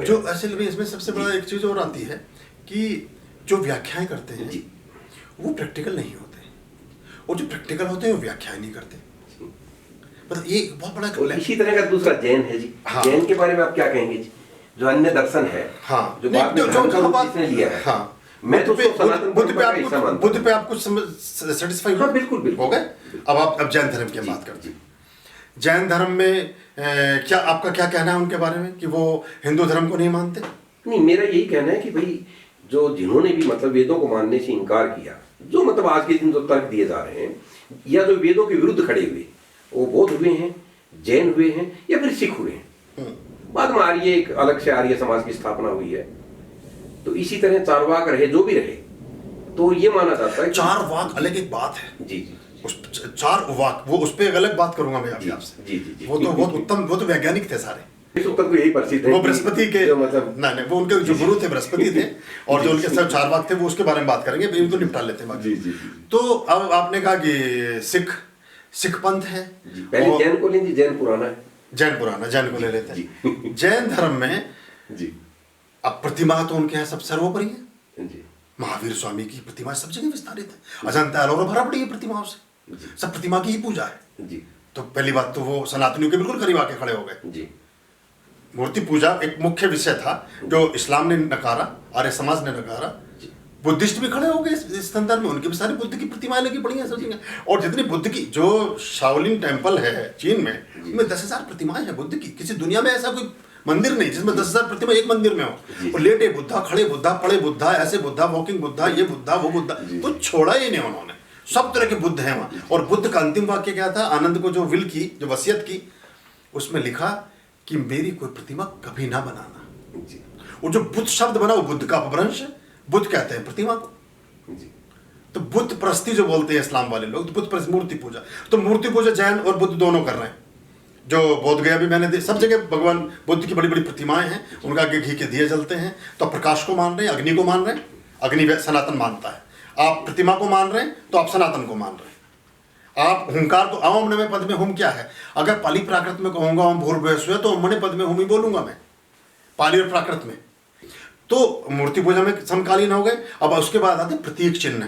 गया। जो असल में इसमें सबसे बड़ा एक चीज़ और आती है कि जो व्याख्याएं करते हैं वो प्रैक्टिकल नहीं होते, और जो प्रैक्टिकल होते हैं वो व्याख्याएं नहीं करते। मतलब ये बहुत बड़ा। इसी तरह का दूसरा जैन है जी। हाँ। जैन के बारे में आप क्या कहेंगे जी? जो अन्य दर्शन है, हाँ, जो बाद में धर्म का रूप जिसने लिया है, हाँ, मैं तो बुद्ध पे आप कुछ सेटिस्फाई? हाँ, बिल्कुल हो गए। अब जैन धर्म की बात करते हैं। जैन धर्म में क्या आपका क्या कहना है उनके बारे में कि वो हिंदू धर्म को नहीं मानते? नहीं, मेरा यही कहना है कि भाई जो जिन्होंने भी मतलब वेदों को मानने से इनकार किया, जो मतलब आज के दिन जो तर्क दिए जा रहे हैं, या जो वेदों के विरुद्ध खड़े हुए, वो बौद्ध हुए हैं, जैन हुए हैं, या फिर सिख हुए हैं। बाद में आर्य एक अलग से आर्य समाज की स्थापना हुई है। तो इसी तरह चारवाक रहे, जो भी रहे, तो ये माना जाता है। चारवाक अलग एक बात है जी। उस चार वाक वो उस पे अलग बात करूंगा मैं अभी आपसे। जी। वो तो बहुत उत्तम, वो तो वैज्ञानिक थे सारे। इस उत्तर को यही प्रसिद्ध है। वो बृहस्पति के मतलब नहीं, वो उनके जो गुरु थे बृहस्पति थे, और जो उनके सब चार वाक थे वो उसके बारे में बात करेंगे, अभी तो निपटा लेते हैं। जी। तो अब आपने कहा कि सिख पंथ है। पहले जैन को लेंगे, जैन पुराना है। जैन को ले लेते हैं। जैन धर्म में जी अब प्रतिमा तो उनके यहाँ सब सर्वोपरि है जी। महावीर स्वामी की प्रतिमा सब जगह विस्तारित है, अजंता एलोरा भरा पड़ी है प्रतिमाओं से, सब प्रतिमा की ही पूजा है जी। तो पहली बात तो वो सनातनियों के बिल्कुल करीब आके खड़े हो गए जी। मूर्ति पूजा एक मुख्य विषय था जो इस्लाम ने नकारा, आर्य समाज ने नकारा, बुद्धिस्ट भी खड़े हो गए इस संदर्भ में, उनकी भी सारी बुद्ध की प्रतिमाएं लगी पड़ी हैं सब जगह। और जितनी बुद्ध की जो शाओलिन टेम्पल है चीन में, उनमें 10,000 प्रतिमाएं हैं बुद्ध की। किसी दुनिया में ऐसा कोई मंदिर नहीं जिसमें 10,000 प्रतिमा एक मंदिर में हो। और लेटे बुद्धा, खड़े बुद्धा, पड़े बुद्धा, ऐसे बुद्धा, वॉकिंग बुद्धा, ये बुद्धा, वो बुद्धा, तो छोड़ा ही नहीं उन्होंने। सब तरह के बुद्ध हैं वहाँ। और बुद्ध का अंतिम वाक्य क्या था? आनंद को जो विल की, जो वसीयत की, उसमें लिखा कि मेरी कोई प्रतिमा कभी ना बनाना। और जो बुद्ध शब्द बना वो बुद्ध का अपभ्रंश है। बुद्ध कहते हैं प्रतिमा को। तो बुद्ध प्रस्ति जो बोलते हैं इस्लाम वाले लोग, तो बुद्ध प्रस्ति मूर्ति पूजा। तो मूर्ति पूजा जैन और बुद्ध दोनों कर रहे हैं। जो बोध गया भी मैंने सब जगह भगवान बुद्ध की बड़ी बड़ी प्रतिमाएं हैं, उनका आगे घी के दिए जलते हैं। तो प्रकाश को मान रहे हैं, अग्नि को मान रहे हैं, अग्नि सनातन मानता है। आप प्रतिमा को मान रहे हैं तो आप सनातन को मान रहे हैं। आप हुंकार को ओम नमः पद में हुम क्या है? अगर पाली प्राकृत में कहूंगा ओम भूर्भुवः स्वः तो ओम पद में हुम ही बोलूंगा मैं, पाली और प्राकृत में। तो मूर्ति पूजा में समकालीन हो गए। अब उसके बाद आते प्रतीक चिन्ह,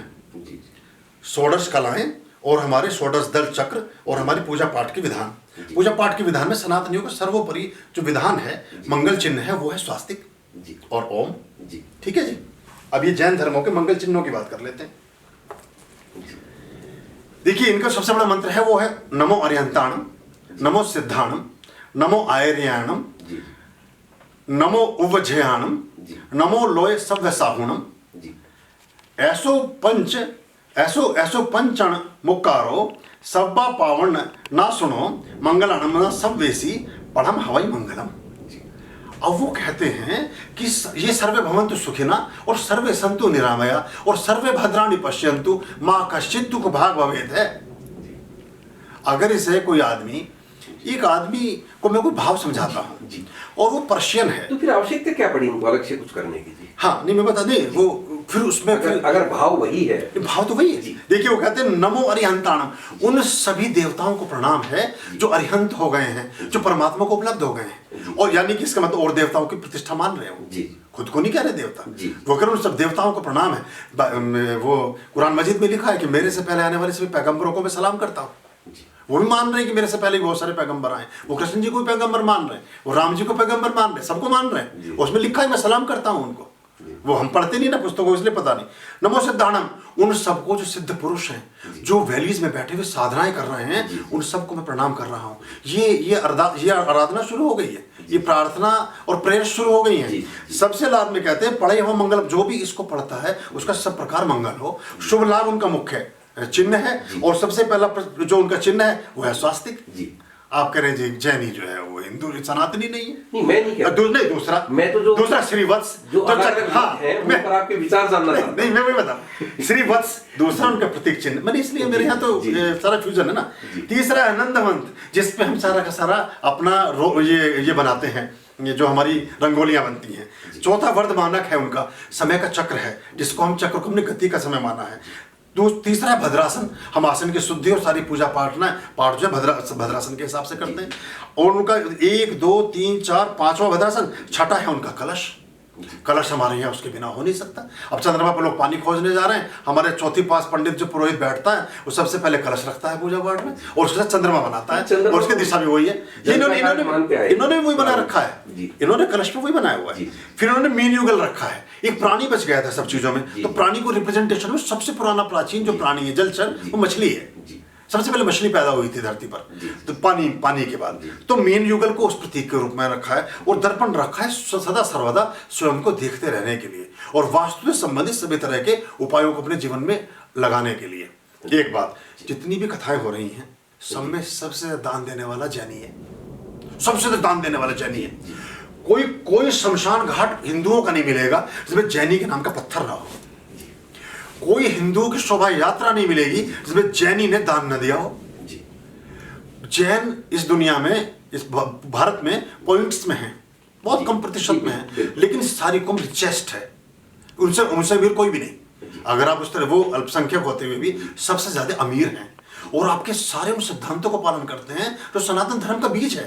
षोडश कलाएं और हमारे षोडश दल चक्र और हमारी पूजा पाठ के विधान। पूजा पाठ के विधान में सनातनियों का सर्वोपरि जो विधान है, मंगल चिन्ह है, वो है स्वास्तिक और ओम। ठीक है जी। अब ये जैन धर्मों के मंगल चिन्हों की बात कर लेते हैं। देखिए इनका सबसे बड़ा मंत्र है वो है नमो अरिहंताणम, नमो सिद्धाणम, नमो आयर्याणम, नमो उवजयाणम, नमो लोय सव्यसाहुणम, ऐसो पंचण मुक्कारो सब्बा पावन ना सुनो मंगलम न सबवेसी पढ़म हवाई मंगलम। अब वो कहते हैं कि ये सर्वे भवन्तु सुखिना और सर्वे सन्तु निरामया और सर्वे भद्राणि पश्यन्तु माँ कश्चित् दुःख भाग भवेत् है। अगर इसे कोई आदमी, एक आदमी को मैं कोई भाव समझाता हूँ और वो पर्शियन है, तो फिर आवश्यकता क्या पड़ी उनको अलग से कुछ करने की? जी हाँ, नहीं मैं बता दें, वो फिर उसमें अगर भाव वही है, भाव तो वही है। देखिए वो कहते हैं नमो अरिहंताणम, उन सभी देवताओं को प्रणाम है जो अरिहंत हो गए हैं, जो परमात्मा को उपलब्ध हो गए हैं। और यानी कि इसका मतलब और देवताओं की प्रतिष्ठा मान रहे हो, खुद को नहीं कह रहे देवता, वो कह रहे उन सब देवताओं को प्रणाम है। वो कुरान मजीद में लिखा है कि मेरे से पहले आने वाले सभी पैगंबरों को मैं सलाम करता हूँ। वो भी मान रहे हैं कि मेरे से पहले बहुत सारे पैगंबर आए। वो कृष्ण जी को भी पैगंबर मान रहे हैं, वो राम जी को पैगंबर मान रहे हैं, सबको मान रहे हैं। उसमें लिखा है मैं सलाम करता हूँ उनको। वो हम पढ़ते नहीं ना पुस्तकों, इसलिए पता नहीं। नमो सिद्धाणम, उन सबको जो सिद्ध पुरुष हैं, जो वैलीज में बैठे हुए साधनाएं कर रहे हैं, उन सबको मैं प्रणाम कर रहा हूँ। ये आराधना शुरू हो गई है, ये प्रार्थना और प्रेयर शुरू हो गई है। सबसे लाभ में कहते हैं पढ़े हो मंगल, जो भी इसको पढ़ता है उसका सब प्रकार मंगल हो। शुभ लाभ उनका मुख्य चिन्ह है और सबसे पहला जो उनका चिन्ह है वो है स्वास्तिक। आप कह रहे हैं जी जैनी जो है वो हिंदू सनातनी नहीं है। नहीं मैं नहीं कहता। नहीं दूसरा, मैं तो जो दूसरा श्रीवत्स जो हाँ है उन पर आपके विचार जानना चाहता हूं। नहीं मैं वही बता, श्रीवत्स दूसरा उनका प्रतीक चिन्ह, मैंने इसलिए मेरे यहाँ तो सारा फ्यूजन है ना। तीसरा आनंदवंत, जिसपे हम सारा का सारा अपना ये बनाते हैं, ये जो हमारी रंगोलियां बनती हैं। चौथा वर्धमानक है उनका, समय का चक्र है, जिसको हम चक्र को हमने गति का समय माना है। तीसरा है भद्रासन। हम आसन की शुद्धि और सारी पूजा पाठ जो है भद्रासन के हिसाब से करते हैं। और उनका 1 2 3 4 5वां भद्रासन। छठा है उनका कलश। कलश हमारे यहाँ उसके बिना हो नहीं सकता। अब चंद्रमा पर लोग पानी खोजने जा रहे हैं, हमारे चौथी पास पंडित जो पुरोहित बैठता है वो सबसे पहले कलश रखता है पूजा पाठ में और उसके साथ चंद्रमा बनाता है और उसकी दिशा भी वही है। इन्होंने वही बना रखा है, इन्होंने कलश में वही बनाया हुआ है। फिर इन्होंने मीन युगल रखा है, एक प्राणी बच गया था सब चीजों में, तो प्राणी को रिप्रेजेंटेशन में सबसे पुराना प्राचीन जो प्राणी है जलचर वो मछली है। सबसे पहले मछली पैदा हुई थी धरती पर, तो पानी के बाद तो मीन युगल को उस प्रतीक के रूप में रखा है और दर्पण रखा है सदा सर्वदा स्वयं को देखते रहने के लिए और वास्तु से संबंधित सभी तरह के उपायों को अपने जीवन में लगाने के लिए। एक बात, जितनी भी कथाएं हो रही हैं सब में सबसे दान देने वाला जैनी है, सबसे दान देने वाला जैनी है। कोई शमशान घाट हिंदुओं का नहीं मिलेगा जिसमें जैनी के नाम का पत्थर ना हो, कोई हिंदुओं की शोभा यात्रा नहीं मिलेगी जिसमें जैनी ने दान न दिया हो। जैन इस दुनिया में, इस भारत में पॉइंट्स में है, बहुत कम प्रतिशत में है, लेकिन सारी कम रिचेस्ट है, उनसे अमीर कोई भी नहीं। अगर आप उस तरह वो अल्पसंख्यक होते हुए भी सबसे ज्यादा अमीर हैं और आपके सारे उन सिद्धांतों को पालन करते हैं जो सनातन धर्म का बीज है।